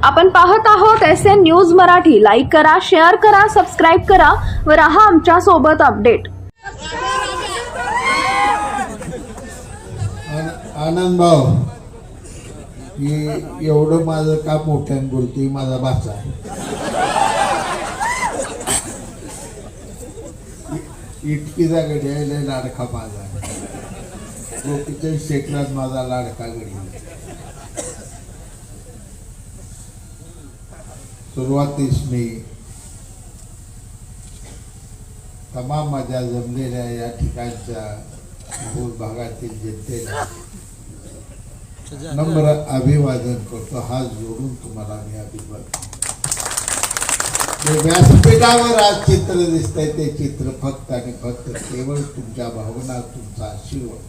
आपण पाहत आहोत SN न्यूज मराठी. लाईक करा, शेअर करा, सबस्क्राईब करा व रहा आमच्या सोबत अपडेट. आनंद भाऊ, एवढं माझं का मोठ्याने बोलते? माझा भाचा आहे. इतकी जागा द्यायला लाडका माझा लोकीच्या क्षेत्रात माझा लाडका गडी. सुरुवातीस मी तमाम माझ्या जमलेल्या या ठिकाणच्या मूळ भागातील जनतेला नम्र अभिवादन करतो. हात जोडून तुम्हाला मी अभिवादन. व्यासपीठावर आज चित्र दिसतंय ते चित्र फक्त आणि फक्त केवळ तुमच्या भावना, तुमचा आशीर्वाद.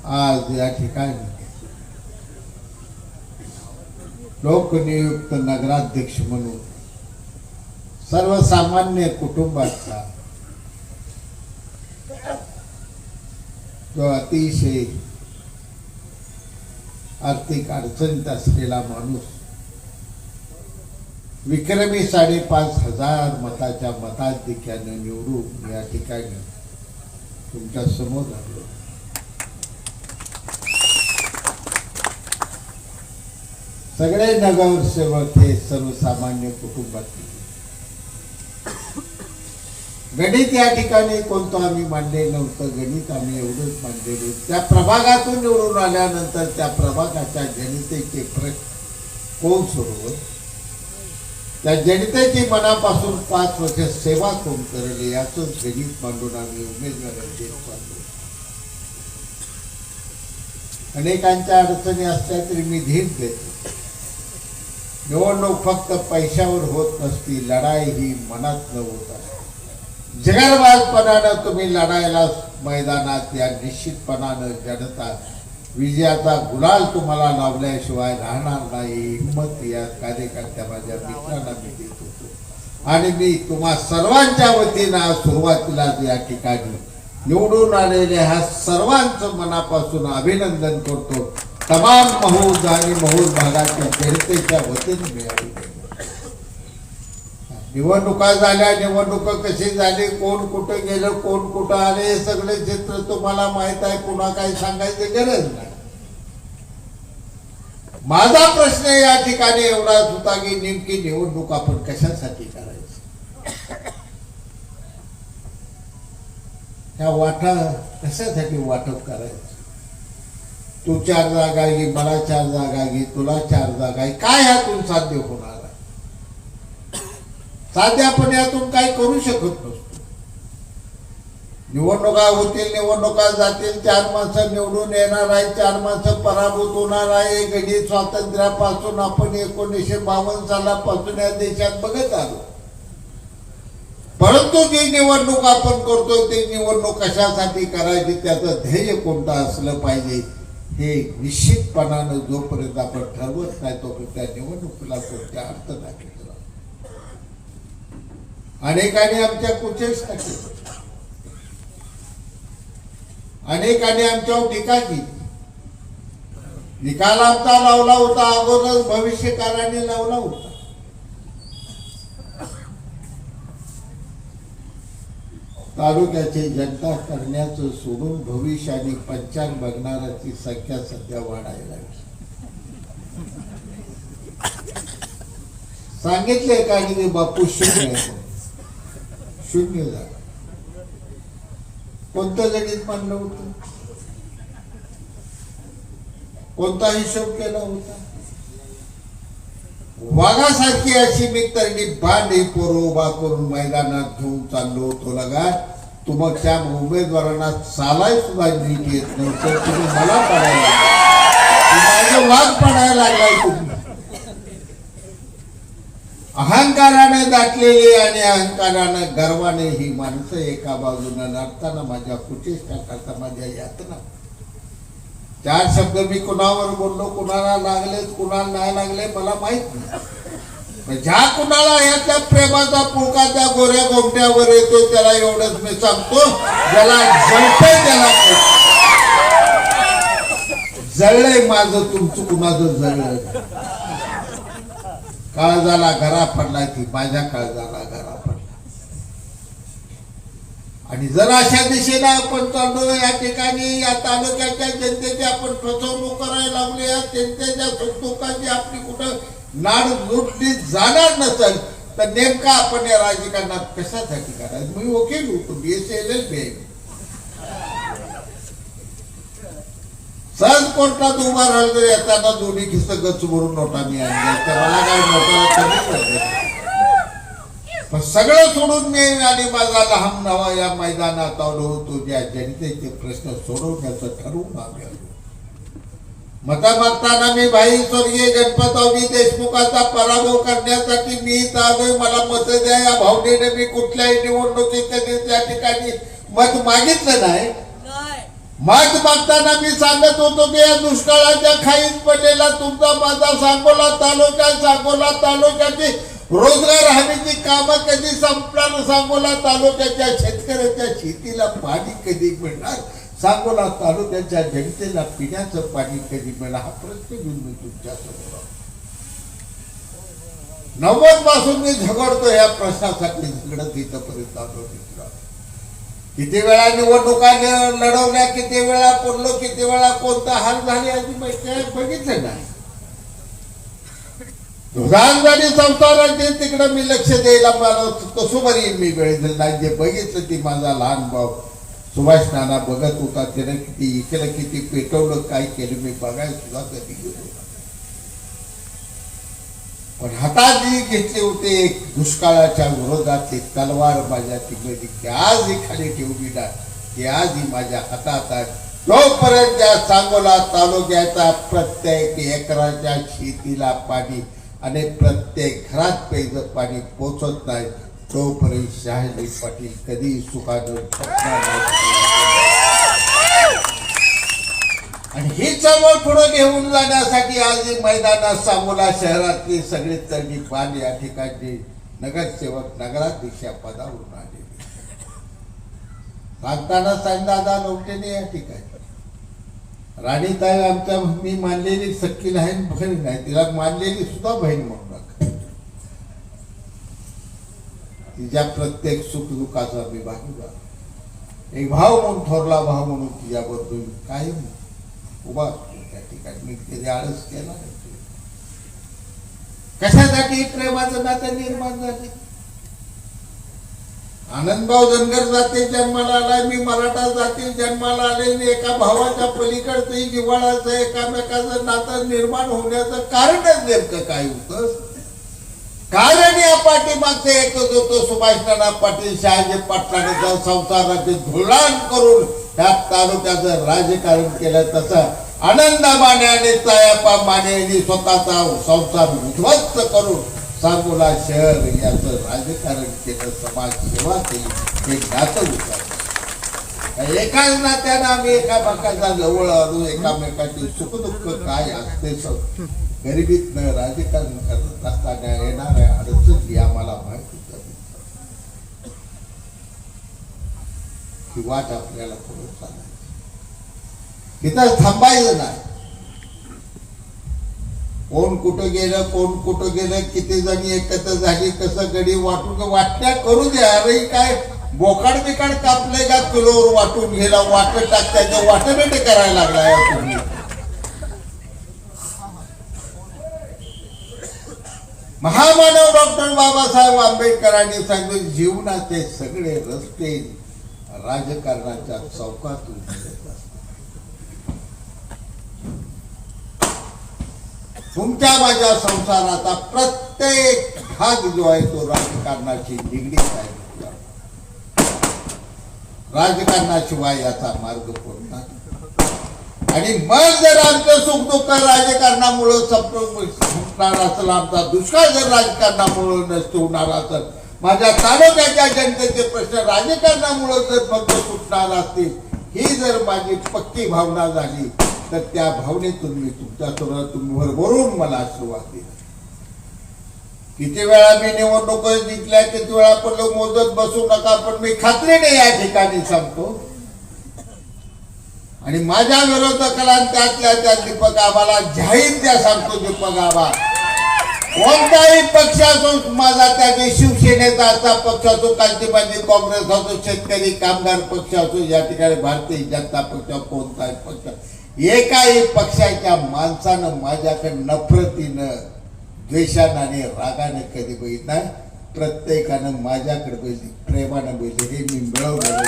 आज या ठिकाणी लोकनियुक्त नगराध्यक्ष म्हणून सर्वसामान्य कुटुंबाचा जो अतिशय आर्थिक अडचणीत असलेला माणूस विक्रमी 5,500 मताच्या मताधिक्याने निवडून या ठिकाणी तुमच्या समोर आलो. सगळे नगरसेवक हे सर्वसामान्य कुटुंबातील. गणित या ठिकाणी कोणतं आम्ही मांडले नव्हतं. गणित आम्ही एवढंच मांडलेलं. त्या प्रभागातून निवडून आल्यानंतर त्या प्रभागाच्या जनतेचे प्रश्न कोण सोडवत, त्या जनतेची मनापासून 5 वर्ष सेवा कोण करेल याचंच गणित मांडून आम्ही उमेदवार देत चाललो. अनेकांच्या अडचणी असल्या तरी मी धीर देतो. निवडणूक फक्त पैशावर होत नसती, लढाई ही मनात न होत आहे. जगरबाजपणानं तुम्ही लढायला मैदानात या निश्चितपणानं जडतात. विजयाचा गुलाल तुम्हाला लावल्याशिवाय राहणार नाही. हिंमत या कार्यकर्त्या माझ्या मित्रांना मी देत होतो आणि मी तुम्हा सर्वांच्या वतीनं सुरुवातीला या ठिकाणी निवडून आलेल्या ह्या सर्वांचं मनापासून अभिनंदन करतो. तमाम महूद आणि महूद भागातील जनतेच्या वतीने मिळाली. निवडणुका झाल्या, निवडणुका कशी झाली, कोण कुठं गेलं, कोण कुठं आले, हे सगळे चित्र तुम्हाला माहित आहे. पुन्हा काही सांगायची गरज नाही. माझा प्रश्न या ठिकाणी एवढाच होता की नेमकी निवडणूक आपण कशासाठी करायची, त्या वाटा कशासाठी वाटप करायचं. तू 4 जागा घे, मला 4 जागा घे, तुला 4 जागा आहे, काय ह्यातून साध्य होणार आहे? साध्य आपण यातून काही करू शकत नसतो. निवडणुका होतील, निवडणुका जातील, 4 माणसं निवडून येणार आहे, 4 माणसं पराभूत होणार आहे. गणित स्वातंत्र्यापासून आपण 1952 सालापासून या देशात बघत आलो. परंतु जी निवडणूक आपण करतो ती निवडणूक कशासाठी करायची, त्याचं ध्येय कोणतं असलं पाहिजे हे निश्चितपणानं जोपर्यंत आपण ठरवत नाही तोपर्यंत त्या निवडणुकीला कोणत्या अर्थ नाही. अनेकांनी आमच्या कुचेष्टा केली, अनेकांनी आमच्यावर टीका केली. निकाल आमचा लावला होता, अगोदर भविष्यकाळाने लावला होता. तालुक्याची जनता करण्याचं सोडून भविष्य आणि पंचांग बघणाऱ्याची संख्या सध्या वाढायला लागली. सांगितले का की बापू शून्य झाला. कोणतं गणित मांडलं होतं, कोणता हिशोब केला होता? वाघासारखी अशी मी तरणी बांधी पोर उभा करून मैदानात घेऊन चाललो होतो. लगा तुमच्या उमेदवारांना चालाय सुद्धा नीट येत नव्हतं. तुम्ही मला पडायला, माझे वाघ पडायला लागलाय. तुम्ही अहंकाराने दाटलेली आणि अहंकारानं गर्वाने ही माणसं एका बाजूने लढताना माझ्या कुचेष्टा करता, माझ्या यातना. 4 शब्द मी कुणावर बोललो, कुणाला लागले कुणाला नाही लागले मला माहित नाही. ज्या कुणाला याच्या प्रेमाचा पुळका त्या गोऱ्या गोमट्यावर येतो त्याला एवढंच मी सांगतो, ज्याला जळते त्याला जळलंय माझं तुमचं कुणाचं जळलं. काळजाला घरा पडला ती माझ्या काळजाला घरा पडला. आणि जर अशा दिशेने आपण चाललो या ठिकाणी या तालुक्याच्या जनतेची आपण फसवणूक करायला लागली, या जनतेच्या सुखदुःखाची आपली कुठं नाड लुटली जाणार नसेल तर नेमका आपण या राजकारणात कशासाठी करायचं. मी वकील होतो, BSc सहज कोर्टात उभा राहिलो तर येताना दोन्ही खिस्त गच भरून नोटा मी आणल्या. मला काय नोटा पण सगळं सोडून मी आणि माझा लहान नवा या मैदानात आलो होतो, ज्या जनतेचे प्रश्न सोडवण्याचं ठरवून आलो. मत मागताना मी भाई स्वर्गीय गणपतरावजी देशमुखाचा पराभव करण्यासाठी मी इथं आलोय, मला मत द्या या भावनेने मी कुठल्याही निवडणुकीत कधी त्या ठिकाणी मत मागितलं नाही. मत मागताना मी सांगत होतो की या दुष्काळाच्या खाईत पडलेला तुमचा माझा सांगोला तालुक्याची रोजगार हमीची कामं कधी संपणार, सांगोला तालुक्याच्या शेतकऱ्याच्या शेतीला पाणी कधी मिळणार, सांगोला तालुक्याच्या जनतेला पिण्याचं पाणी कधी मिळणार, हा प्रश्न घेऊन मी तुमच्या समोर 90 पासून मी झगडतो या प्रश्नासाठी. झगडत इथपर्यंत आलो. किती वेळा निवडणुका लढवल्या, किती वेळा पडलो, किती वेळा कोणता हाल झाले याची बघितलं नाही. झाली संसाराचे तिकडे मी लक्ष द्यायला मला कसोबरी मी वेळ दिला नाही. जे बघितलं ती माझा लहान भाऊ सुभाष नाना बघत होता, त्याने किती इकडे किती पेटवलं, काय केलं मी बघायला सुद्धा कधी गेलो. पण हातात जी घेतले होते दुष्काळाच्या विरोधातली तलवार माझ्या तिकडे की आज ही खाली ठेवली ना, की आज ही माझ्या हातात आहे. जोपर्यंत त्या सांगोला तालुक्याचा प्रत्येक एकराच्या शेतीला पाणी आणि प्रत्येक घरात प्यायचं पाणी पोचत नाही, तोपर्यंत शहाजी पाटील कधी सुखानं शकणार नाही. आणि ही चळवळ पुढे घेऊन जाण्यासाठी आज मैदानात सांगोला शहरातली सगळी तळणी पान या ठिकाणी नगरसेवक नगराध्यक्ष पदावरून आलेले सांगताना साईदादा लोकटेने या ठिकाणी राणीताई आमच्या मी मानलेली सख्खी बहीण नाही, तिला मानलेली सुद्धा बहीण म्हणून तिच्या प्रत्येक सुखदुःखाचा मी भागीदार, एक भाव म्हणून थोरला भाव म्हणून तिच्याबद्दल काही उभा त्या ठिकाणी मी कधी आळस केला नाही. कशासाठी प्रेमाचं नातं निर्माण झाले. आनंदभाऊ धनगर जाती जन्माला आलाय, मी मराठा जाती जन्माला आले. एका भावाच्या पलीकडचंही जिव्हाळाचं एकामेकाचं नातं निर्माण होण्याचं कारणच नेमकं काय होतं. कारण या पाठीमागचं एकच होतं, सुभाष नाना पाटील शहाजी पाटलांचा संसाराचे धुळाण करून त्या तालुक्याचं राजकारण केलं. तसं आनंदा माने आणि तायापा माने यांनी स्वतःचा संसार उद्ध्वस्त करून सांगोला शहर याचं राजकारण केलं, समाजसेवा केली, हे नातं उतरलं. एकाच नात्यानं आम्ही एकामेकाच्या जवळ आलो. एकामेकाची सुखदुःख काय असते गरिबीतनं राजकारण करत असताना येणाऱ्या अडचणी आम्हाला माहिती ही वाट आपल्याला पुढे चालायची, इथं थांबायचं नाही. कोण कुठं गेलं, किती जणी एकत्र झाली, कसं गडी वाटून वाटण्या करू द्या. अरे काय बोकाड बिकाड कापले का किलोवर वाटून गेला, वाटत टाकत्याचे वाटमेटे करायला लागलाय तुम्ही. महामानव डॉक्टर बाबासाहेब आंबेडकरांनी सांगितले जीवनाचे सगळे रस्ते राजकारणाच्या चौकातून तुमच्या माझ्या संसाराचा प्रत्येक भाग जो आहे तो राजकारणाची निगडीत आहे. राजकारणाशिवाय याचा मार्ग कोणता. आणि मग जर आमचं सुखदुःख राजकारणामुळे संपणार असेल, आमचा दुष्काळ जर राजकारणामुळे नष्ट होणार असेल, माझ्या तालुक्याच्या जनतेचे प्रश्न राजकारणामुळे जर फक्त सुटणार असतील, ही जर माझी पक्की भावना झाली तर त्या भावनेतून मी तुमच्यासोबत तुम्ही भरभरून मला आशीर्वाद दिला. किती वेळा मी निवडणूक जिंकल्या, किती वेळा पण मोजत बसू नका, पण मी खात्रीने या ठिकाणी सांगतो आणि माझ्या विरोधकाला त्यातल्या त्या दीपक आबाला जाहीर त्या सांगतो, दीपक आबा कोणताही पक्ष असो माझा, त्याचे शिवसेनेचा असा पक्ष असो, कालची काँग्रेस असो, शेतकरी कामगार पक्ष असो, या ठिकाणी भारतीय जनता पक्ष, कोणताही पक्ष, एकाही पक्षाच्या माणसानं माझ्याकडे नफरतीनं, द्वेषानं आणि रागानं कधी बघितलं नाही. प्रत्येकानं माझ्याकडे बघितली, प्रेमानं बघितली. हे मी मिळवलं,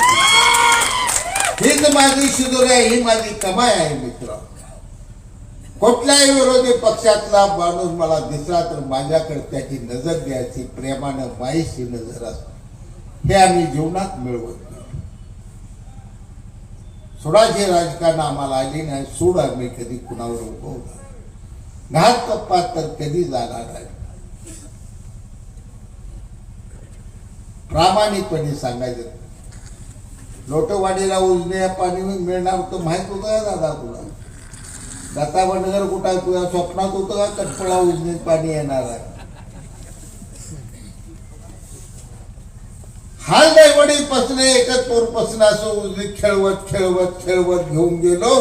हीच माझी सुधुर आहे, ही माझी कमाई आहे मित्र. कुठल्याही विरोधी पक्षातला माणूस मला दिसला तर माझ्याकडे त्याची नजर द्यायची, प्रेमानं माईशी नजर असते. हे आम्ही जीवनात मिळवत नाही. सोडाची राजकारण आम्हाला आली नाही, सोड आम्ही कधी कुणावर उभवलं, घात कप्पात तर कधी जाणार नाही. प्रामाणिकपणे सांगायचं, लोटवाडीला उजने पाणी मिळणार होतं माहित होतं का दादा तुला? दत्ता बंडगर कुठं आहे तुझ्या स्वप्नात होतं का कटपळा उजनीत पाणी येणार आहे? हाल दैवडी पसणे एकच पोर पसणं असं उजनीत खेळवत खेळवत खेळवत घेऊन गेलो,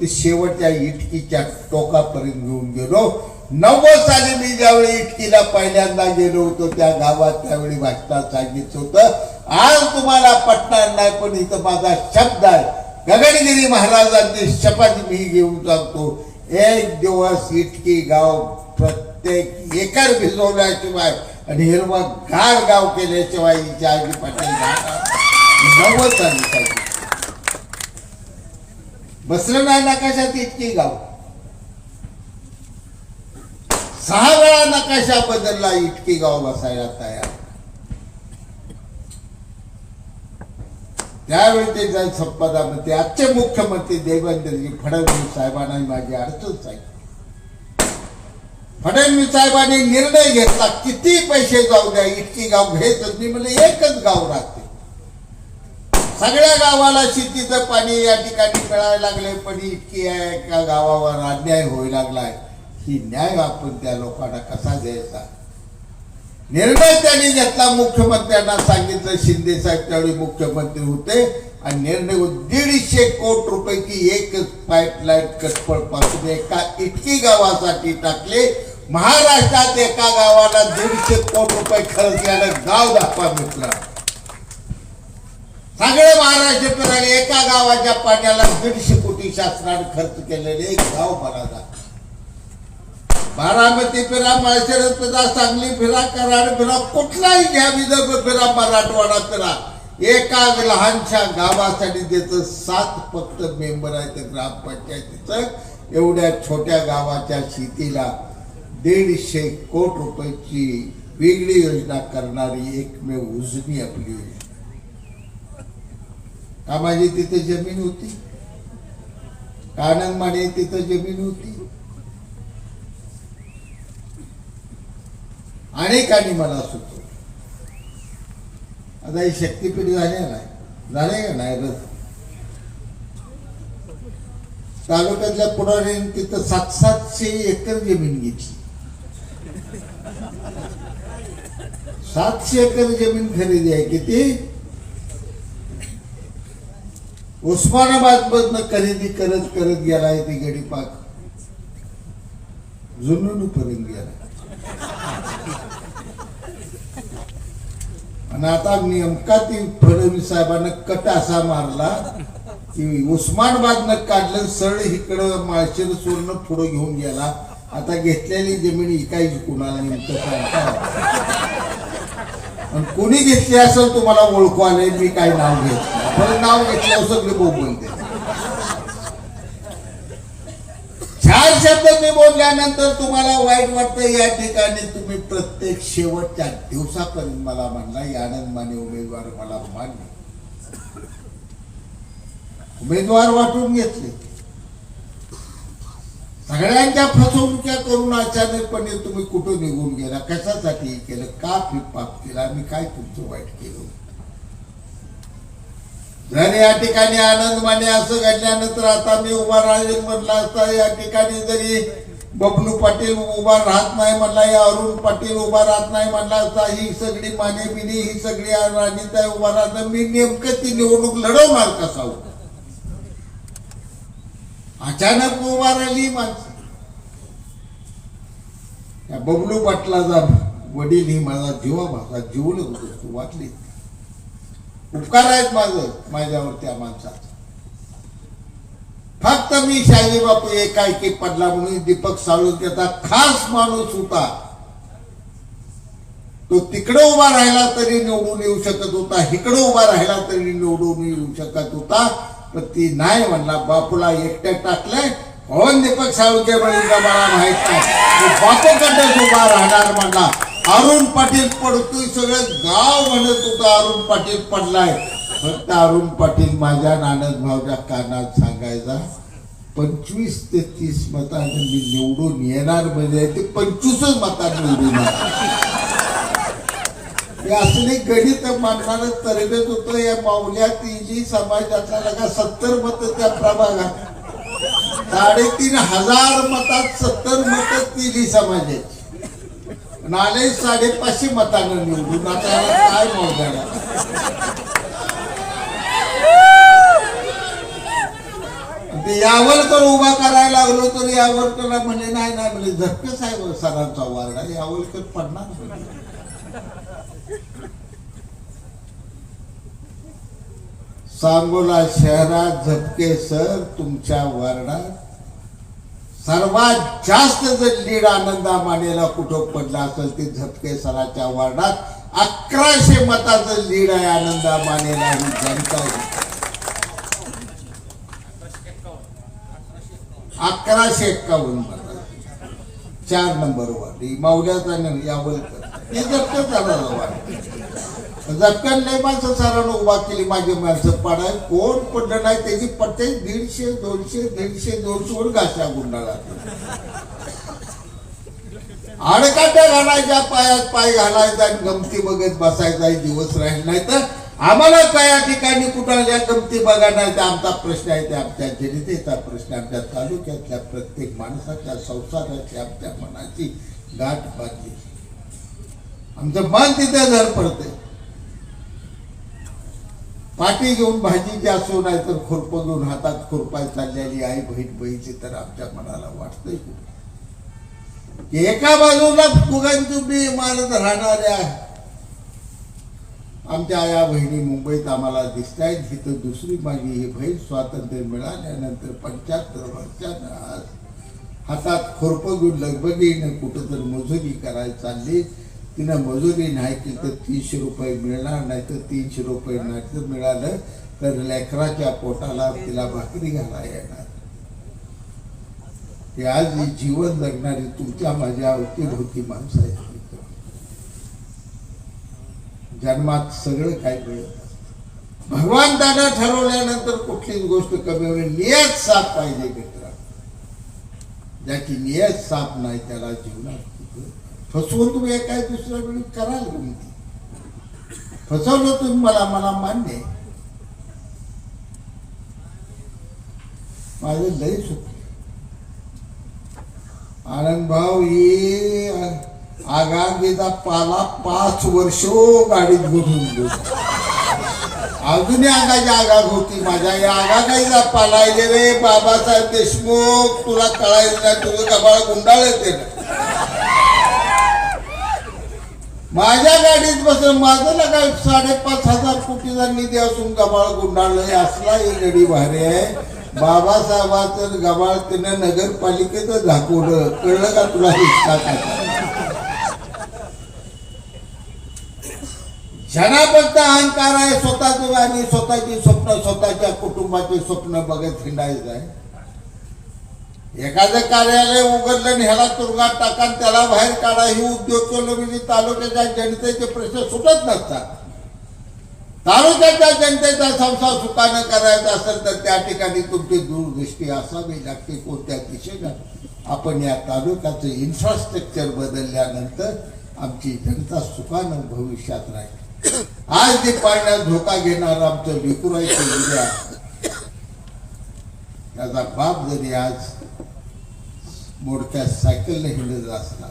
ते शेवटच्या इटकीच्या टोकापर्यंत घेऊन गेलो. 90 साली मी ज्यावेळी इटकीला पहिल्यांदा गेलो होतो त्या गावात, त्यावेळी भाषणात सांगितलं होतं, आज तुम्हाला पटणार नाही पण इथं माझा शब्द आहे, गगनगिरी महाराजांची शपथ मी घेऊन सांगतो, एक दिवस इटकी गाव प्रत्येक एकर भिजवल्याशिवाय आणि हिरवा गार गाव केल्याशिवाय आजी पाटील 90 साली बसलं नाही नकाशात इटकी गाव. 6 वेळा नकाशा बदलला, इटकी गाव बसायला तयार. त्यावेळी ते संपदा म्हणते, आजचे मुख्यमंत्री देवेंद्रजी फडणवीस साहेबांना माझी अडचण सांगितली. फडणवीस साहेबांनी निर्णय घेतला, किती पैसे जाऊ द्या इटकी गाव घ्यायचं. मी म्हणलं एकच गाव राहते, सगळ्या गावाला शेतीचं पाणी या ठिकाणी मिळायला लागले, पण इतकी आहे का गावावर अन्याय होऊ लागलाय. ही न्याय आपण त्या लोकांना कसा द्यायचा? निर्णय त्यांनी घेतला, मुख्यमंत्र्यांना सांगितलं. शिंदे साहेब त्यावेळी मुख्यमंत्री होते आणि निर्णय 150 कोटी रुपयाची एकच पाईपलाईन कटपळ पासून एका इटकी गावासाठी टाकले. महाराष्ट्रात एका गावाला 150 कोटी रुपये खर्च केला, गाव दाखवा मित्र. सगळे महाराष्ट्र फिराले, एका गावाच्या पाण्याला 150 कोटी शासनाने खर्च केलेले एक गाव मला दाखवा. बारामती फिरा, माळशिरस फिरा, सांगली फिरा, कराड फिरा, कुठलाही घ्या, विदर्भ फिरा, मराठवाडा फिरा, एका लहानशा गावासाठी त्याचं 7 फक्त मेंबर आहेत ग्रामपंचायतीचं. एवढ्या छोट्या गावाच्या शेतीला 150 कोटी रुपयाची वेगळी योजना करणारी एकमेव उजनी आपली योजना. का माझी तिथे जमीन होती? आनंद माने तिथं जमीन होती. अनेकांनी मला सुचवलं. आता ही शक्तीपीठ झाले का नाही? तालुक्यातल्या पुढाऱ्यांनी तिथं 700 एकर जमीन घेतली. 700 एकर जमीन खरेदी आहे. किती? उस्मानाबाद मधनं खरेदी करत करत गेलाय ती गडीपाक जुनून पर्यंत गेला. आणि आता नेमका ती फडणवीस साहेबांना कट असा मारला की उस्मानाबादनं काढलं, सरळ इकडं माळशिरसवरनं पुढे घेऊन गेला. आता घेतलेली जमीन इकायची कुणाला नेमकं सांगता. आणि कोणी घेतली असेल तुम्हाला ओळखू आले, मी काय नाव घेतलं, पण नाव घेतल्यावर सगळे बोलते. 4 शब्द मी बोलल्यानंतर तुम्हाला वाईट वाटतं. या ठिकाणी तुम्ही प्रत्येक शेवटच्या दिवसापर्यंत मला म्हणला आनंद माने उमेदवार मला मान्य. उमेदवार वाटून घेतले, सगळ्यांच्या फसवणुक्या करून अचानकपणे तुम्ही कुठं निघून गेला, कशासाठी केलं, का पाप केला, आम्ही काय तुमचं वाईट केलं? जर या ठिकाणी आनंद माने असं घडल्यानंतर आता मी उभा राहील म्हणला असता, या ठिकाणी जरी बबलू पाटील उभा राहत नाही म्हणला, या अरुण पाटील उभा राहत नाही म्हणला असता, ही सगळी माने बिनी ही सगळी राणीताई उभा राहत, मी नेमकं ती निवडणूक लढवणार कसा? अचानक उभा राहिली माणसं. त्या बबलू पाटलाचा वडील ही माझा माझा जीवलग होतो वाटली. उपकार आहेत माझ्यावर त्या माणसाचा. फक्त मी शाजी बापू एकाएकी पडला म्हणून दीपक साळुंकेचा खास माणूस होता. तो तिकडे उभा राहिला तरी निवडून येऊ शकत होता, इकडे उभा राहिला तरी निवडून येऊ शकत होता. पण ती नाही म्हणला. बापूला एकट्या टाकलंय. कोण दीपक साळुंके म्हणून का मला माहित नाही. बापूकडे उभा राहणार म्हणला. अरुण पाटील पडतोय सगळं गाव म्हणत होतं अरुण पाटील पडलाय. फक्त अरुण पाटील माझ्या नानद भाऊच्या कानात सांगायचा 25 ते 30 मतांनी मी निवडून येणार. म्हणजे ते 25च मतांनी निवडून येणार. हे असले गणित मानणारं तरबेज होतं. या माऊल्या तिली समाजाचा लगा 70 मत त्या प्रभागात. 3,500 मतात 70 मत तिली समाजाची. नाले 550 मतांना निवडून. आता काय मावल्याला ते यावलकर उभा करायला लागलो तर यावलकरला म्हणजे नाही म्हणजे झटके साहेब सरांचा वार्ड आहे. यावलकर पडणार. सांगोला शहरात झपके सर तुमच्या वार्डात सर्वात जास्त जर लीड आनंदा मानेला कुठं पडला असेल ते झपके सराच्या वार्डात 1100 मताचं लीड आहे. आनंदा मानेला ही जनता 1151 मताची 4 नंबर वार्ड. मावल्याचा यावलकर हे झपके सराचा वार्ड. झटकन नाही माणसं सरांना उभा केली. माझी माणसं पडाय कोण पडलं नाही. त्याची पट्टे 150, 200, 150, 200 वर घाशा गुंडाळा. आडकाट्या घालायच्या पायात पाय घालायचा आणि गमती बघत बसायचा. दिवस राहील नाही तर आम्हाला त्या ठिकाणी कुठल्या गमती बघा नाही. ते आमचा प्रश्न आहे. ते आमच्या जनतेचा प्रश्न. आमच्या तालुक्यातल्या प्रत्येक माणसाच्या संसाराची आमच्या मनाची गाठ बांधली. आमचं मन तिथे झर पडते. पाठी घेऊन भाजीची असो नाही तर खुरप घेऊन हातात खुरपाय चाललेली आई बहीण बहीची तर आमच्या मनाला वाटतंय की एका बाजूला फुगांची इमारत राहणाऱ्या आमच्या आया बहिणी मुंबईत आम्हाला दिसत आहेत. तिथं दुसरी माझी ही बहीण स्वातंत्र्य मिळाल्यानंतर 75 वर्षांना आज हातात खुरप घेऊन लगबगीने कुठं तर मजुरी करायला चालली. तिनं मजुरी नाही केली तर 300 रुपये मिळणार नाही तर 300 रुपये नाही तर मिळालं तर लेकराच्या पोटाला तिला भाकरी घाला येणार. हे आज ही जीवन जगणारी तुमच्या माझ्या अवतीभोवती माणसं आहेत. जन्मात सगळं काय मिळत. भगवंतानं ठरवल्यानंतर कुठलीच गोष्ट कमी होईल. नियत साफ पाहिजे मित्र. ज्याची नियत साफ नाही त्याला जीवनात फसवून तुम्ही एका दुसऱ्या वेळी कराल. फसवलं तुम्ही मला मान्य आहे. माझं लय चुक. आनंद भाऊ ही आगागीचा पाला 5 वर्ष गाडीत घेऊन गेलो. अजूनही आगाची आगाग होती. माझ्या या आगागाईचा पालायले रे बाबासाहेब देशमुख तुला कळायचं नाही. तुझं कपाळ गुंडाळ येते. माझ्या गाडीत बसून माझं ना काय 5,500 कोटीचा निधी असून गबाळ गुंडाळलं. असला ही गडी भारी आहे. बाबासाहेबांचं गबाळ त्यानं नगरपालिकेचं झाकवलं. कळलं का तुला? हिस्सा काय क्षणा फक्त अहंकार आहे. स्वतःच आणि स्वतःची स्वप्न स्वतःच्या कुटुंबाची स्वप्न बघत हिंडायचं आहे. एखादं कार्यालय उघडलं आणि ह्याला तुरुंगात टाका त्याला बाहेर काढा. ही उद्योग तालुक्याच्या जनतेचे प्रश्न सुटत नसतात. तालुक्याच्या जनतेचा संसार सुखानं करायचा असेल तर त्या ठिकाणी तुमची दूरदृष्टी असावी लागते. कोणत्या दिशेनं आपण या तालुक्याचं इन्फ्रास्ट्रक्चर बदलल्यानंतर आमची जनता सुखानं भविष्यात राहील. आज जे पाण्यात धोका घेणार आमचं लेकरायचं उद्या त्याचा बाप जरी आज मोडक्या सायकलने हिंडत असला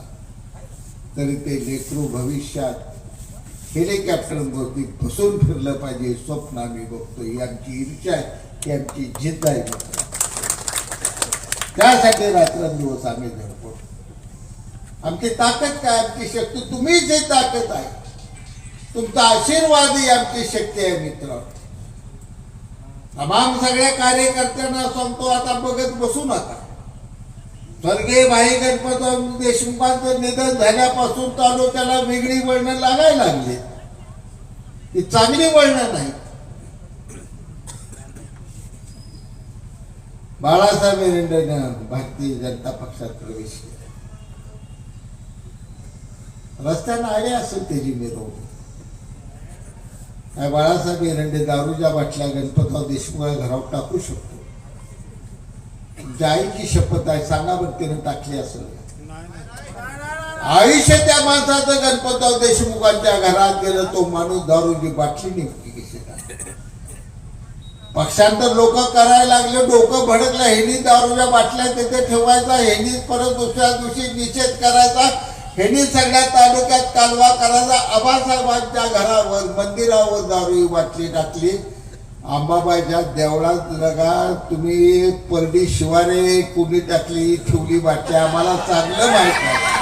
तरी ते लेकरू भविष्यात हेलिकॉप्टरवरती बसून फिरलं पाहिजे स्वप्न आम्ही बघतो. ही आमची इच्छा आहे. ही आमची जिद्द आहे. त्यासाठी रात्रंदिवस आम्ही धडपडतो. आमची ताकद काय, आमची शक्ती तुम्हीच ही ताकद आहे. तुमचा आशीर्वाद ही आमची शक्ती आहे मित्र. तमाम सगळ्या कार्यकर्त्यांना सांगतो, आता बघत बसू नका. स्वर्गीय भाई गणपतराव देशमुखांचं निधन झाल्यापासून तालुक्याला वेगळी वळणं लागायला लागली. ही चांगली वळणं नाही. बाळासाहेब एरंडेनं भारतीय जनता पक्षात प्रवेश केला. रस्त्यानं आले असेल त्याची मिरवणूक. काय बाळासाहेब एरंडे दारूच्या बाटल्या गणपतराव देशमुख घरावर टाकू शकतो? तुमच्या आईची शपथ आहे, सांगा बरं त्यानं टाकली असेल? आयुष्य त्या माणसाचं गणपतराव देशमुखांच्या घरात गेलं, तो माणूस दारूची बाटली निघली कशी काय? पक्षांतर लोक करायला लागले, डोकं भडकलं. ह्यांनी दारूच्या बाटल्या तिथे ठेवायचा, ह्यांनी परत दुसऱ्या दिवशी निषेध करायचा, ह्यांनी सगळ्या तालुक्यात कालवा करायचा. आबासाहेबांच्या घरावर मंदिरावर दारू बाटली टाकली. अंबाबाईच्या देवळात लगा तुम्ही परडी शिवारे कुणी टाकली ठेवली बाटली, आम्हाला चांगलं माहित नाही.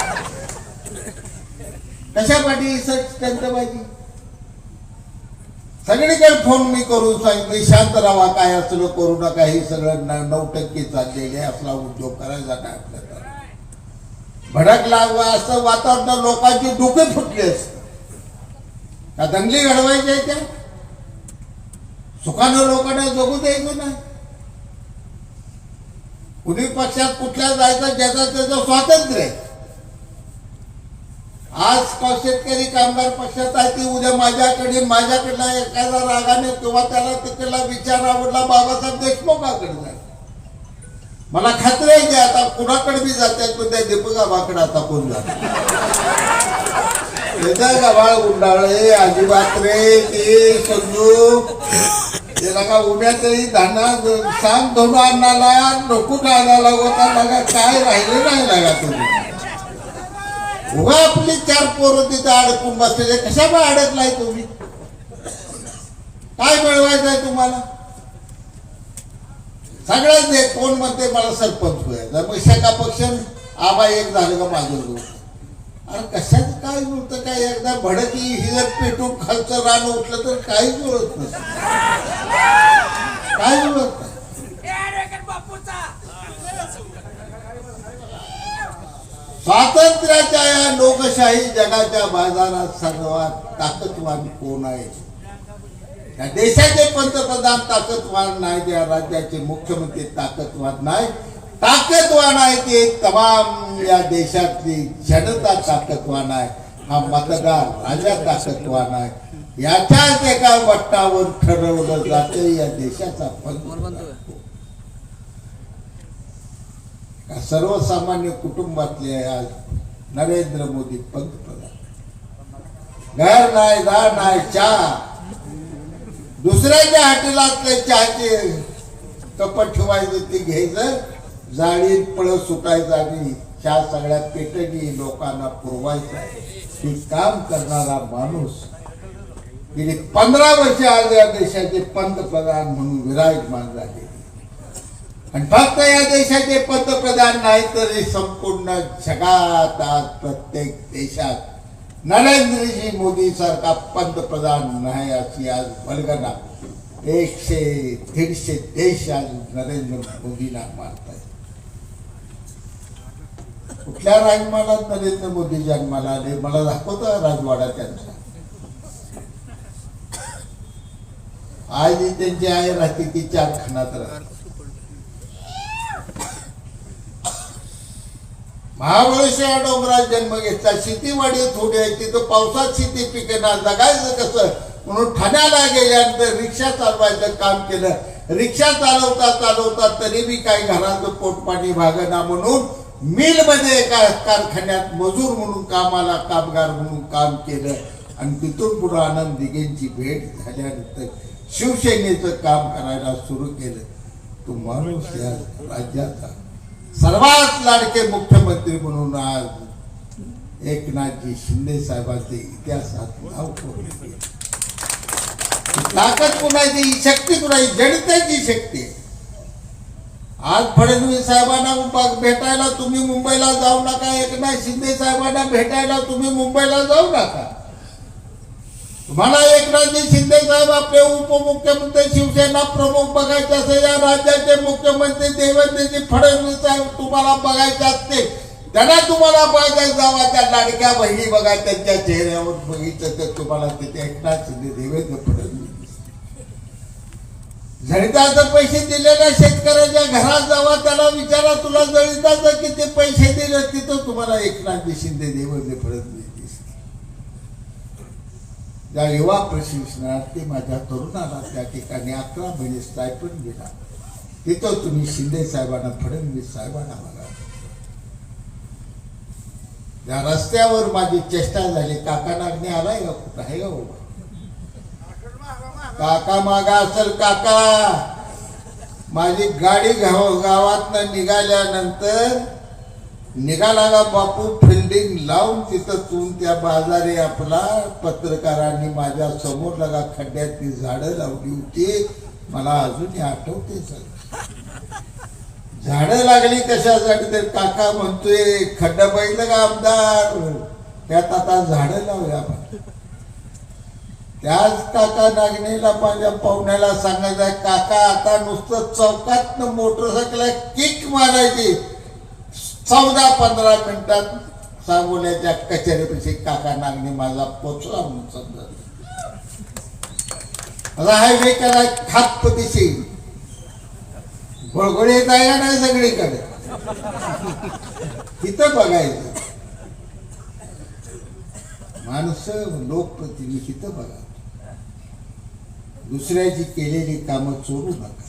कशासाठी संतबाजी? सगळीकडे फोन मी करून सांगितले, शांत राहा, काय असलं करू नका, हे सगळं 9% चाललेले असला उद्योग करायचा नाही आपल्याला. भडक लागवा असं वातावरण, लोकांची डोके फुटले असत का? दंगली घडवायच्या त्या सुखानं लोकांना जगू द्यायचं नाही. कुणी पक्षात कुठल्या जायचं, ज्याचं त्याचं स्वातंत्र्य आहे. आज शेतकरी कामगार पक्षात आहे, ती उद्या माझ्याकडला एखादा रागाने किंवा त्याला तिकडला विचार आवडला बाबासाहेब देशमुखाकडे जाईल. मला खात्री आहे की आता कुणाकडे बी जातात, पण त्या दीपक आबाकडे आता कोण जात गव्हाळ गुंडाळे अजिबात रे. ते संजू त्याला का उन्हातही धाना सांग धनु आणला नको आणायला होता लागा, काय राहिले नाही लागा. तुम्ही उगा आपली 4 पोरं तिथे अडकून बसलेले, कशा बा अडकलाय तुम्ही? काय मिळवायचंय तुम्हाला? सगळ्याच दे. कोण म्हणते मला सरपंच व्हायचं, मग शाखा पक्ष आबा एक झालं का माझं जोड. अरे कशाच काय जुळतं काय? एकदा भडकली ही जर पेटून खालचं रान उठलं तर काही जुळत नसतं. काय जुळत नाही. स्वातंत्र्याच्या या लोकशाही जगाच्या बाजारात सर्वात ताकदवान कोण आहे? या देशाचे पंतप्रधान ताकदवान नाही, या राज्याचे मुख्यमंत्री ताकदवान नाही. ताकदवान आहे ते तमाम या देशातली जनता ताकदवान आहे. हा मतदार राजा ताकदवान आहे. याच्याच एका वट्टावर ठरवलं जाते या देशाचा पंतप्रधान. सर्वसामान्य कुटुंबातले आज नरेंद्र मोदी पंतप्रधान. घर नाही, दार नाही, चहा दुसऱ्याच्या हॉटेलातले चहाचे कपट ठेवायचं, ते घ्यायचं, जाळीत पळत सुटायचं आणि चहा सगळ्या पेटणी लोकांना पुरवायचा. हे काम करणारा माणूस गेली 15 वर्ष आज या देशाचे पंतप्रधान म्हणून विराजमान झाले. आणि फक्त या देशाचे पंतप्रधान नाही तर संपूर्ण जगात आज प्रत्येक देशात नरेंद्रजी मोदी सारखा पंतप्रधान नाही अशी आज वल्गना 100-150 देश आज नरेंद्र मोदींना मानतात. कुठल्या राजमालात नरेंद्र मोदी जन्माला आले? मला दाखवतो राजवाडा त्यांचा. आज त्यांची आई राहते ती 4 खानात राहते. महाबळेश्वर डोंगरात जन्म घेतला. शेतीवाडी थोडी आहे, तिथं पावसात शेती पिकेना, जगायचं कसं म्हणून ठाण्याला गेल्यानंतर रिक्षा चालवायचं काम केलं. रिक्षा चालवता तरी बी काही घराचं पोटपाणी भागना म्हणून मिलमध्ये एका कारखान्यात मजूर म्हणून कामाला, कामगार म्हणून काम केलं. आणि तिथून पुढे आनंद दिघेंची भेट झाल्यानंतर शिवसेनेचं काम करायला सुरू केलं. तो माणूस या राज्याचा सर्वात लाडके मुख्यमंत्री म्हणून आज एकनाथजी शिंदे साहेबांचे इतिहासात नाव कोरले. ताकद कुणाची, शक्ती कुणाची? जनतेची शक्ती. आज फडणवीस साहेबांना भेटायला तुम्ही मुंबईला जाऊ नका, एकनाथ शिंदे साहेबांना भेटायला तुम्ही मुंबईला जाऊ नका. तुम्हाला एकनाथजी शिंदे साहेब आपले उपमुख्यमंत्री शिवसेना प्रमुख बघायचे असेल, या राज्याचे मुख्यमंत्री देवेंद्रजी फडणवीस साहेब तुम्हाला बघायचे असते, त्यांना तुम्हाला बघायचं जावा, त्या लाडक्या बहिणी बघा, त्यांच्या चेहऱ्यावर बघितलं तर तुम्हाला तिथे एकनाथ शिंदे देवेंद्र फडणवीस. जळीताचे पैसे दिलेल्या शेतकऱ्याच्या घरात जावा, त्याला विचारा तुला जळीताचे किती पैसे दिले, तिथं तुम्हाला एकनाथजी शिंदे देवेंद्र फडणवीस दिसते. ज्या युवा प्रशिक्षणार्थी माझ्या तरुणाला त्या ठिकाणी 11 महिने स्टायपंड दिला, तिथं तुम्ही शिंदे साहेबांना फडणवीस साहेबांना बघा. या रस्त्यावर माझी चेष्टा झाली, काका नागणे आलाय का, कुठं आहे का बाबा? काका मागा असेल. काका माझी गाडी गावात निघाल्यानंतर निघाला का बापू, फिल्डिंग लावून तिथं तून त्या बाजारी आपला पत्रकारांनी माझ्या समोर लगा खड्ड्यात ती झाडं लावली होती, मला अजूनही आठवते सर. झाडं लागली कशासाठी, तर काका म्हणतोय खड्डा पाहिलं का आमदार, त्यात आता झाडं लावूया आपण. त्याच काका नागणीला माझ्या पाहुण्याला सांगायचं, काका आता नुसतं चौकात मोटरसायकल किक मारायची, 14-15 मिनिटात सांगोल्याच्या कचेरीपाशी काका नागणे माझा पोचला म्हणून समजा. आता हायवे करा खातपतीशी गोळगोळी येत आहे का नाही सगळीकडे, तिथं बघायचं. माणसं लोकप्रतिनिधी तिथं बघा, दुसऱ्याची केलेली कामं चोरू नका,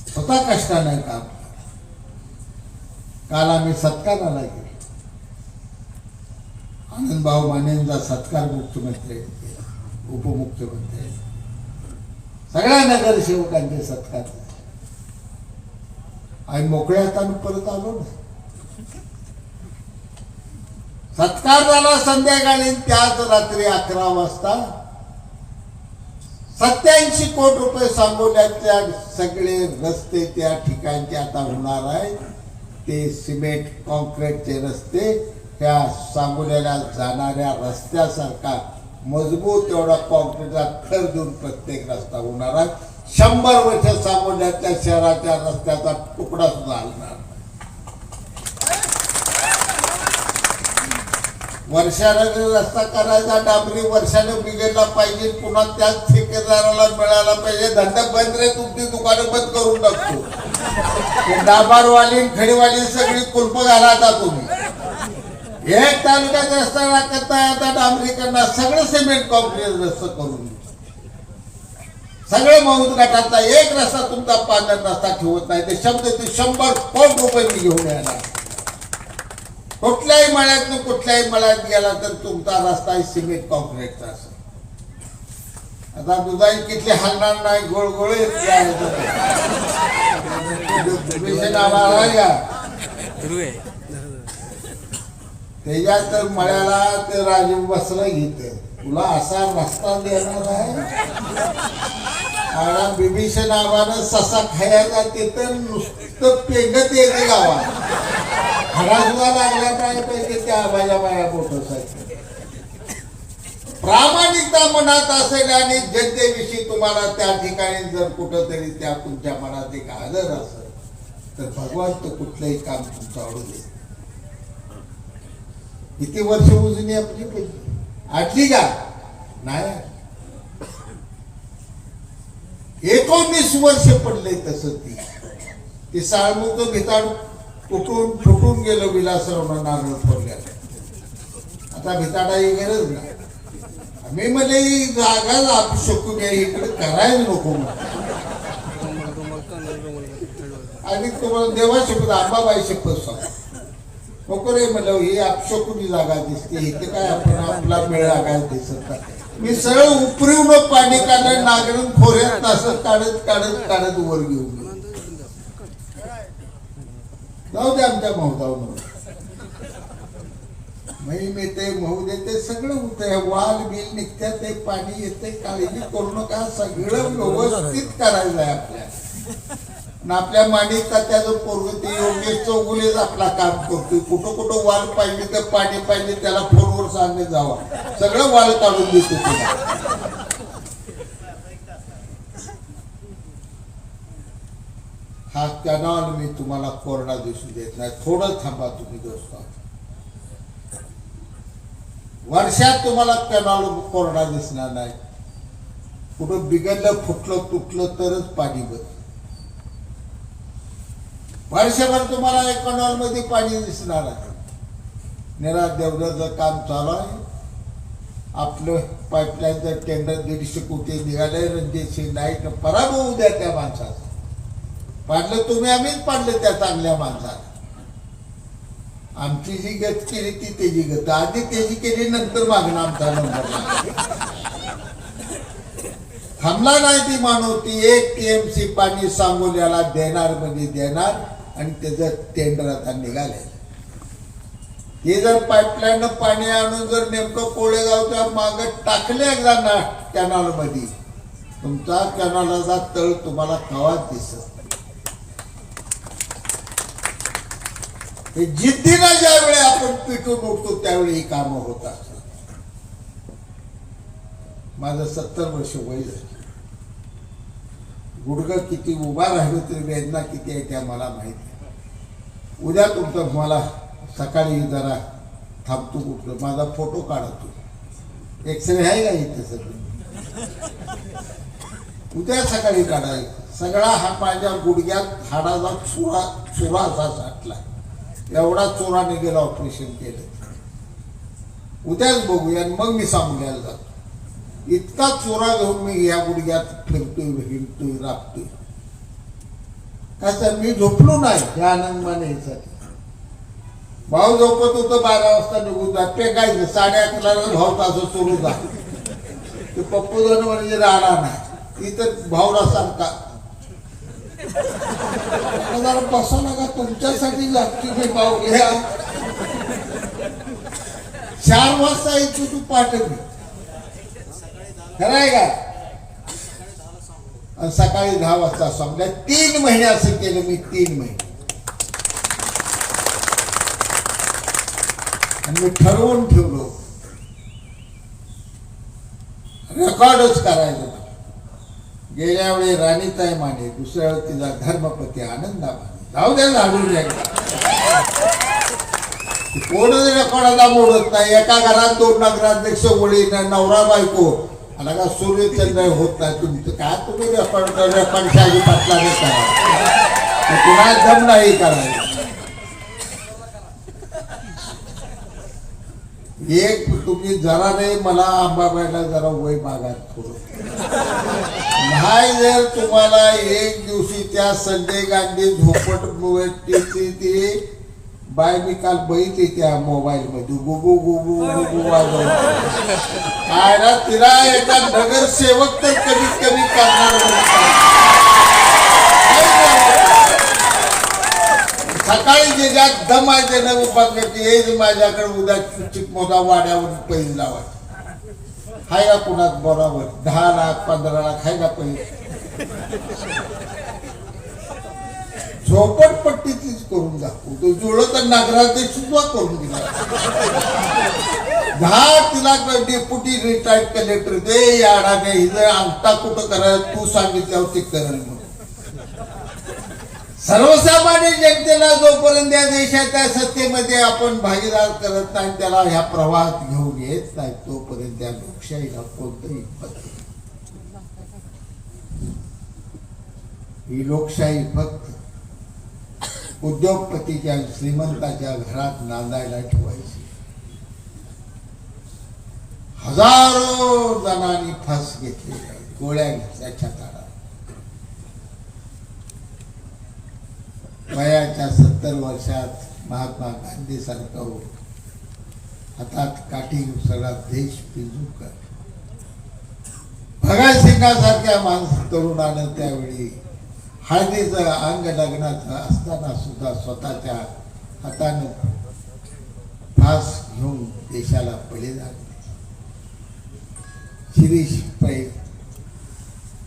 स्वतः कष्टाने काम. काल आम्ही सत्काराला गेलो, आनंद भाऊ मानेंचा सत्कार मुख्यमंत्री उपमुख्यमंत्री सगळ्या नगरसेवकांचे सत्कार. आणि मोकळ्या हाताने परत आलो ना. सत्कार झाला संध्याकाळी, त्याच रात्री 11 वाजता 87 कोटी रुपये सांगोल्याच्या सगळे रस्ते त्या ठिकाणचे आता होणार आहेत. ते सिमेंट कॉन्क्रीटचे रस्ते त्या सांगोल्याला जाणाऱ्या रस्त्यासारखा मजबूत एवढा कॉन्क्रीटचा थर देऊन प्रत्येक रस्ता होणार आहे. 100 वर्ष सांगोल्याच्या शहराच्या रस्त्याचा तुकडा सुद्धा हलणार. वर्षाने रस्ता करायचा, डांबरी वर्षाने बिघडला पाहिजे, पुन्हा त्याच ठेकेदाराला मिळाला पाहिजे. धंदा बंद रे, तुमची दुकानं बंद करून टाकतो. डांबरवाली खडीवाली सगळी कुलप घाला आता तुम्ही. एक तालुक्यात रस्ता करताय, आता डांबरीकरण सगळं सिमेंट कॉन्क्रीट रस्ता करून सगळे मौत गटातला एक रस्ता तुमचा पांढर रस्ता ठेवत नाही. ते शब्द ते 100 कोटी रुपये मी घेऊन येणार. कुठल्याही मळ्यात कुठल्याही मळ्यात गेला तर तुमचा रस्ता सिमेंट कॉन्क्रीटचा असेल. आता दुधाई किती हलणार नाही, गोळगोळे त्याच्यात तर मळ्याला ते राजीव बसला घेत, तुला असा रस्ता देणार आहे. आणि बिबीच्या नावानं ससा खायचा, ते तर नुसतं पेंगत येते गावात. खडा सुद्धा लागला नाही पाहिजे त्या आबाच्या बाया मोटरसायकल. प्रामाणिकता मनात असेल आणि जनतेविषयी तुम्हाला त्या ठिकाणी जर कुठंतरी त्या तुमच्या मनात एक आदर असेल तर भगवान तो कुठलंही काम तुमचं आवडू दे. किती वर्ष उजनी आपली पहिली आटली का नाही, 19 वर्ष पडले. तसं ती साळमुख भिताड फुटून गेलो विलासराव नारळ फोडल्याला. आता भिताडाही गरज नाही. मी म्हणजे जागा आपू शकू नये, इकडे करायला नको. आणि तुम्हाला देवा शपथ अंबाबाई शपथ सांग नको रे म्हणलं, ही आपशकुनी जागा दिसते, इथे काय आपण आपला मेळ लागायला दिसत नाही. मी सरळ उपरीवून पाणी काढलं, नागरून खोऱ्यात असं काढत काढत काढत वर घेऊन जाऊ दे आमच्या महोदावर. मी ते महू देते सगळं होतं, वाल बिल निघत्या, ते पाणी येते, काळजी करू नका, सगळं व्यवस्थित करायचं आहे आपल्या. आणि आपल्या मांडीत त्याचं पोरग ते योगेश चौगुलेच आपला काम करतोय. कुठं कुठं वाल पाहिजे तर पाणी पाहिजे त्याला फोनवर सांगत जावा, सगळं वाल काढून देतो तुला. हा कॅनॉल मी तुम्हाला कोरडा दिसू देत नाही. थोडं थांबा तुम्ही दोस्त. वर्षात तुम्हाला कॅनॉल कोरडा दिसणार नाही. कुठं बिघडलं फुटलं तुटलं तरच पाणी बघ. वर्षभर तुम्हाला एक कॅनॉल मध्ये पाणी दिसणार आहे. निरा देवदाचं काम चालू आहे. आपलं पाईपलाईनचं टेंडर 150 कोटी निघाले. रणजित सिंग नाईक पराभव होऊ द्या त्या माणसाचा. पाडलं तुम्ही, आम्हीच पाडलं त्या चांगल्या माणसाला. आमची जी गत केली ती त्याची गत. आधी त्याची केली, नंतर मागणं आमचा नंबर. थांबला नाही ती मानवती. 1 TMC पाणी सांगोल्याला देणार म्हणजे देणार. आणि त्याचं टेंडर आता निघाले. हे जर पाईपलाईन पाणी आणून जर नेमकं कोळेगावच्या माग टाकले एकदा ना कॅनॉल मध्ये, तुमचा कॅनॉलचा तळ तुम्हाला कवाच दिसत. जिद्दीनं ज्यावेळी आपण पिटून उठतो त्यावेळी ही कामं होत असतात. माझं 70 वर्ष वय झालं. गुडघं किती उभा राहिलो तरी वेदना किती आहे त्या मला माहिती. उद्या तुमचं मला सकाळी जरा थांबतो कुठलं माझा फोटो काढतो. एक्सरे आहे का इथे सगळं? उद्या सकाळी काढायचं. सगळा हा माझ्या गुडघ्यात हाडाचा चुरा असा साठला. एवढा चोरा निघेला ऑपरेशन केलं. उद्याच बघूया मग मी सांगूयाला जातो. इतका चोरा घेऊन मी या गुडघ्यात फिरतोय हिंडतोय राबतोय. का तर मी झोपलो नाही या आनंदमाने. भाऊ झोपत होतं 12 वाजता निघून जात पेकायचं. 11:30 भाऊ तास सुरू जात. ते पप्पू जण म्हणजे राहणार नाही. इथं भाऊला सांगता जरा बसा नका तुमच्यासाठी लागते मी भाऊ घ्या. 4 वाजता येतो तू पाठवली खरं आहे का? आणि सकाळी 10 वाजता समजा. 3 महिने असं केलं मी. 3 महिने. आणि मी ठरवून ठेवलो रेकॉर्डच करायचं. गेल्या वेळी राणीताई माने, दुसऱ्या वेळी तिचा धर्मपती आनंदा माने. जाऊ द्या झाडून द्या. कोणच रेकॉर्डाला मोडत नाही. एका घरात 2 नगराध्यक्ष वळी नवरा बायको आणि का सूर्यचंद्र होत नाही. तुमचं काय तुम्ही रेकॉर्ड शाही पाटला करा. कुणा दम नाही करायचं. एक तुम्ही जरा नाही मला आंबाबाईला जरा वय मागा थोडं नाही. जर तुम्हाला एक दिवशी त्या संजय गांधी झोपट ती बाय मी काल बघितली त्या मोबाईल मध्ये गुगू गुगू गुगू वाजवून. काय ना तिला एका नगरसेवक तर कमीत कमी करणार. सकाळी जे ज्या दम आहे ते न उपासण्याची येईल माझ्याकडे. उद्या चिकमोदा वाड्यावर पैसे लावायचे. हाय का कुणात बरोबर 10 लाख 15 लाख हाय का पैसे. झोपटपट्टीचीच करून दाखवतो. जुळलं तर नागराध्यक्ष सुद्धा करून दिला. 10 तिला डेप्युटी रिटायर्ड कलेक्टर दे याडा नाही. हिचं अंगठा कुठं करायला तू सांगितल्यावर ते करेल म्हणून. सर्वसामान्य जनतेला जोपर्यंत या देशाच्या सत्तेमध्ये आपण भागीदार करत नाही, त्याला ह्या प्रवाहात घेऊन येत नाही, तोपर्यंत त्या लोकशाहीला कोणतंही पद. ही लोकशाही फक्त उद्योगपतीच्या श्रीमंताच्या घरात नांदायला ठेवायची. हजारो जणांनी फास घेतले, गोळ्या घेतल्या छाताला. वयाच्या 70 वर्षात महात्मा गांधी सारखं हातात काठी सगळा देश पिंजू कर. भगतसिंगासारख्या तरुणानं त्यावेळी हळदीचं अंग लग्नाचं असताना सुद्धा स्वतःच्या हातानं फास घेऊन देशाला बलिदान दिले. शिरीष पै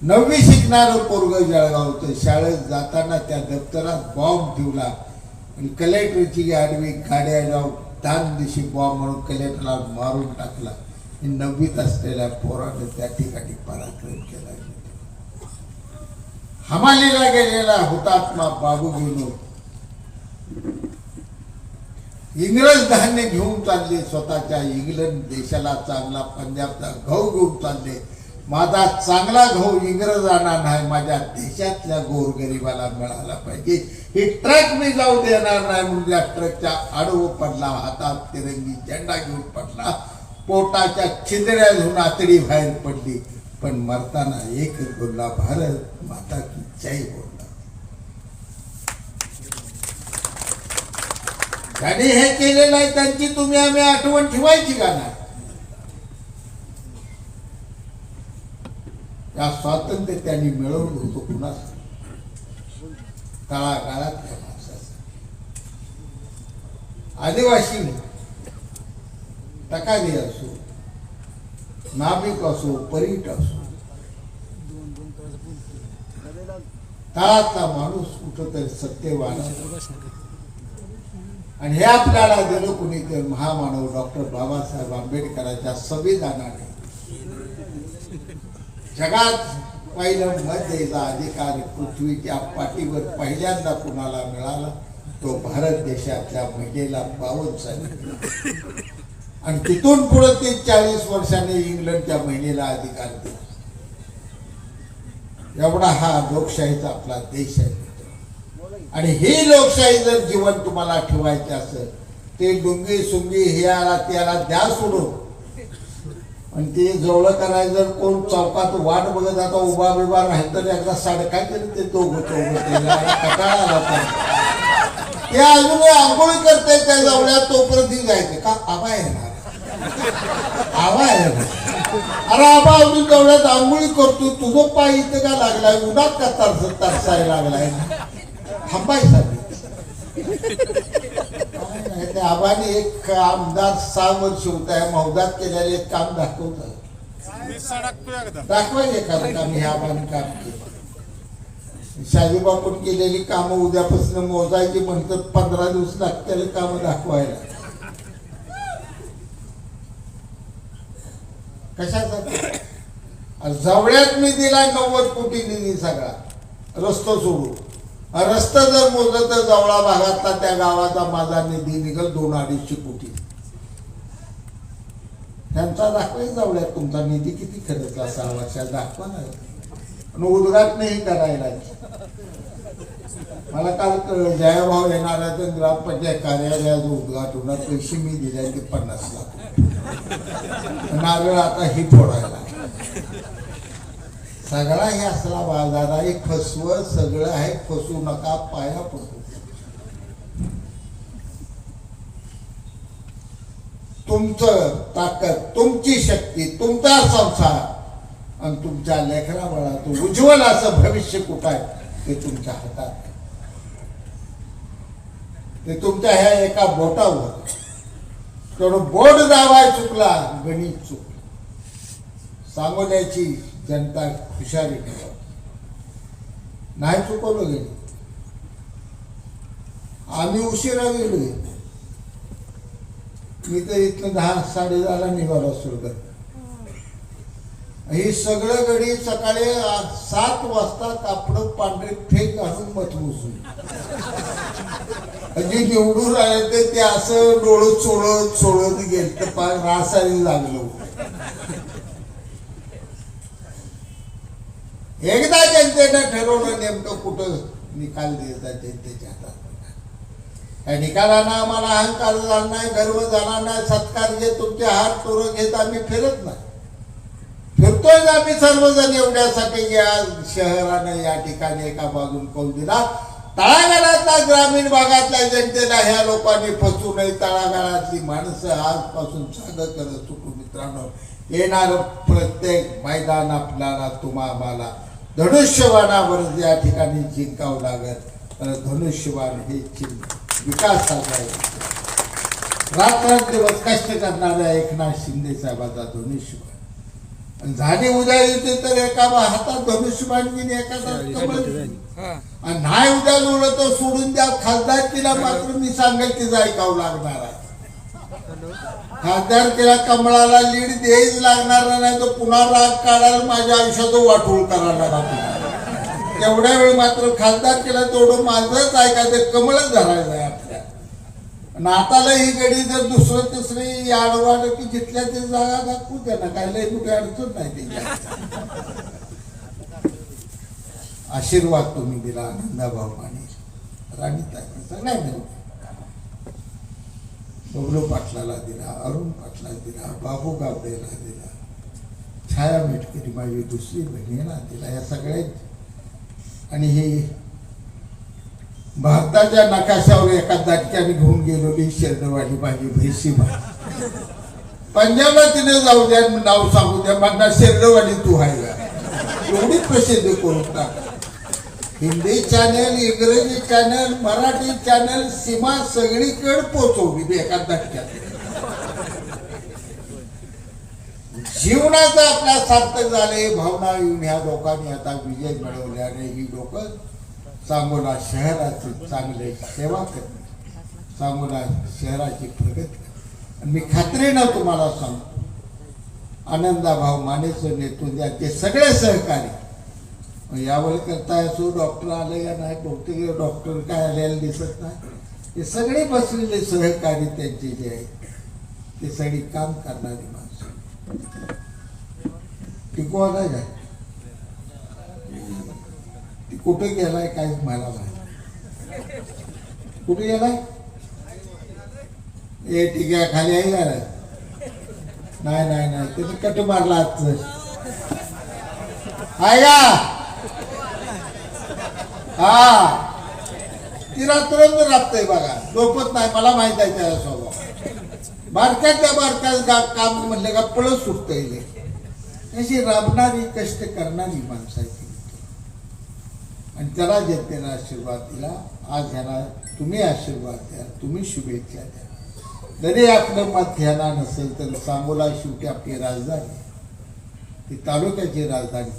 9वी शिकणारं पोरग जळगावचं शाळेत जाताना त्या दप्तरात बॉम्ब ठेवला आणि कलेक्टरची गाडी जाऊन दान दिवशी बॉम्ब म्हणून कलेक्टरला मारून टाकला. 9वीत असलेल्या पोराने त्या ठिकाणी पराक्रम केला. हमालीला गेलेला हुतात्मा बाबू गेलो इंग्रज धान्य घेऊन चालले, स्वतःच्या इंग्लंड देशाला चांगला पंजाबचा गहू घेऊन चालले. माझा चांगला गहू इंग्रजांना नाही, माझ्या देशातल्या गोरगरिबाला मिळाला पाहिजे. ही ट्रक मी जाऊ देणार नाही म्हणून त्या ट्रकच्या आडवं पडला, हातात तिरंगी झेंडा घेऊन पडला. पोटाच्या छिद्र्या धुवून आतडी बाहेर पडली, पण मरताना एक बोलला, भारत माता की जय बोलला. ज्याने हे केलेलं आहे त्यांची तुम्ही आम्ही आठवण ठेवायची का नाही? या स्वातंत्र्य त्यांनी मिळवलं होतं कुणाच तळागाळातल्या माणसाचं. आदिवासी टकाली असो, नाभिक असो, परीट असो, तळातला माणूस कुठंतरी सत्यवान. आणि हे आपल्याला दिलं कुणी तर महामानव डॉक्टर बाबासाहेब आंबेडकरांच्या संविधानाने. जगात पहिलं मत द्यायचा अधिकार पृथ्वीच्या पाठीवर पहिल्यांदा कुणाला मिळाला, तो भारत देशातल्या महिलेला 52 साली. आणि तिथून पुढे ते 40 वर्षांनी इंग्लंडच्या महिलेला अधिकार दिला. एवढा हा लोकशाहीचा आपला देश आहे. आणि ही लोकशाही जर जीवन तुम्हाला ठेवायचे असेल, ते डुंगी सुंगी ह्याला त्याला द्या सोडून. आणि ते जवळ करायचं जर कोण चौकात वाट बघत आता उभा बिभा राहील तर एकदा साडकाय तरी ते दोघं कटाळा आला. ते अजून आंघोळी करते त्या जवळ्यात तोपर्यंत जायचे का आबा येणार, आबा येणार. अरे आबा अजून जवळ्यात आंघोळी करतो, तुझं पाय इथं का लागलाय, उन्हात का तरसायला लागलाय, थांबायसाठी. आबाने एक आमदार 6 वर्ष होत आहे मौदात केलेले एक काम दाखवत दाखवायचे कारण काम हे आबाने काम केलं. शाजीबापून केलेली कामं उद्यापासून मोजायची म्हणतात, 15 दिवस लागतील कामं दाखवायला. कशासाठी? जवळ्यात मी दिला 90 कोटी निधी सगळा रस्ता सोडून. रस्ता जर मोजलं तर जवळा भागातला त्या गावाचा माझा निधी निघल 2-250 कोटी. त्यांचा दाखवायचा जवळ्यात तुमचा निधी किती खर्चला 6 वर्षात दाखवा ना. आणि उद्घाटनही करायला. मला काल जयभाव येणार आहे तर ग्रामपंचायत कार्यालयाचं उद्घाटन पैसे मी दिले ते 50 लाख. नारळ आता ही फोडायला. सगळा हे असला बाजार आहे, फसवं सगळं आहे, फसवू नका, पाया पडतो. तुमचं ताकद, तुमची शक्ती, तुमचा संसार आणि तुमच्या लेकरा बाळाचं उज्ज्वल असं भविष्य कुठं आहे ते तुमच्या हातात. ते तुमच्या ह्या एका बोटावर. तेवढं बोट दाबाय चुकला, गणित चुकलं. सांगोल्याची जनता हुशारी ठेवा, नाही चुकवलं गेलं. आम्ही उशिरा गेलो. मी तर इथनं 10-10:30 निघालो असतो. ही सगळं गडी सकाळी 7 वाजता कापड पांढरे फेक घालून मत मोजून जे निवडून राहिले ते असं डोळं चोळत गेल तर पाय रासायनिक लागलं. एकदा जनतेनं ठरवलं नेमकं कुठं निकाल द्यायचा जनतेच्या हातात. या निकालानं आम्हाला अहंकार झाला नाही, गर्व झाला नाही, सत्कार घेत तुमचे हात टोरं घेत आम्ही फिरत नाही. फिरतोय आम्ही सर्वजण एवढ्यासाठी या शहरानं या ठिकाणी एका बाजून कौल दिला. तळागाळातल्या ग्रामीण भागातल्या जनतेला ह्या लोकांनी फसवू नये. तळागाळातली माणसं आजपासून साधं करत सुटू. मित्रांनो, येणार प्रत्येक मैदान आपल्याला आम्हाला धनुष्यबाणावर या ठिकाणी जिंकावं लागेल. तर धनुष्यबाण हे चिन्ह विकासाचा आहे. रात्रंदिवस कष्ट करणाऱ्या एकनाथ शिंदे साहेबाचा धनुष्यबाण आणि झाली उद्या येते तर एका हातात धनुष्यबाण घेऊन एका हातात कमळ घेईन. आणि नाही उद्या जुळलं तर सोडून द्या. खासदारकीला मात्र मी सांगेल तिचं ऐकावं लागणार आहे. खासदारकीला कमळाला लीड द्यायच लागणार नाही तर पुन्हा राग काढायला माझ्या आयुष्याचं वाटोळ करायला लागणार. तेवढ्या वेळ मात्र खासदारकीला तेवढं माझंच ऐकायचं, कमळच धरायचं आहे आपल्या. नाताला ही गडी जर दुसरं तिसरी आडवाड की जिथल्या ते जागा दाखवू द्या ना, काय लय कुठे अडचण नाही त्याच्या. आशीर्वाद तुम्ही दिला आनंदाभाऊ माने, राणीताई सगळ्यांना, बबलू पाटलाला दिला, अरुण पाटला दिला, बाबू गावडेला दिला, छाया मेटकरी माझी दुसरी बहिणीला दिला, या सगळ्या. आणि हे भारताच्या नकाशावर एका झटक्याने घेऊन गेलेली शेरडवाडी माझी भैसीबा. पंजाबला तिने जाऊ द्या, नाव सांगू द्या, म्हणा शेरडवाडी तू आहे का, एवढी प्रसिद्ध करून टाक. हिंदी चॅनल, इंग्रजी चॅनल, मराठी चॅनल, सीमा सगळीकडे पोचवली एका धक्क्यात. जीवनाचं आपल्या सार्थक झाले, भावना येऊन ह्या लोकांनी आता विजय मिळवल्याने ही लोक सांगोला शहराची चांगले सेवा करणे, सांगोला शहराची प्रगती करणे. आणि मी खात्रीनं तुम्हाला सांगतो, आनंदाभाऊ मानेचं नेतृत्व ते सगळे सहकारी यावर करताय. असो डॉक्टर आले का नाही, बहुतेक डॉक्टर काय आलेले दिसत नाही, हे सगळे बसलेले सहकारी त्यांचे जे आहेत ते सगळी काम करणारी माणसं. टिकवायला काय ती कुठे गेलाय काय मला माहिती, कुठे गेलाय ए टिक्या खाली आहे का नाही, नाही नाही त्याने कट मारला आजच आहे का. हा ती रात्रंद राबतय बघा, झोपत नाही, मला माहित आहे त्याचा स्वभाव. बारक्यातल्या बारक्यात काम म्हणले का पळत सुटता येईल. अशी राबणारी कष्ट करणारी माणसाची, आणि त्याला जनतेला आशीर्वाद दिला. आज ह्याला तुम्ही आशीर्वाद द्या, तुम्ही शुभेच्छा द्या. जरी आपलं मत ह्याला नसेल तर सांगोला शेवटी आपली राजधानी, ती तालुक्याची राजधानी,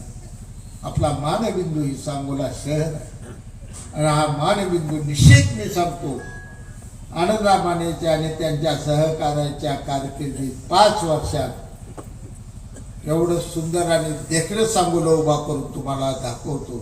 आपला मानबिंदू ही सांगोला शहर आहे. आणि हा मानबिंदू निश्चित मी सांगतो आनंदा मानेच्या आणि त्यांच्या सहकार्याच्या कारकिर्दीत 5 वर्षात एवढं सुंदर आणि देखणं सांगोला उभा करून तुम्हाला दाखवतो.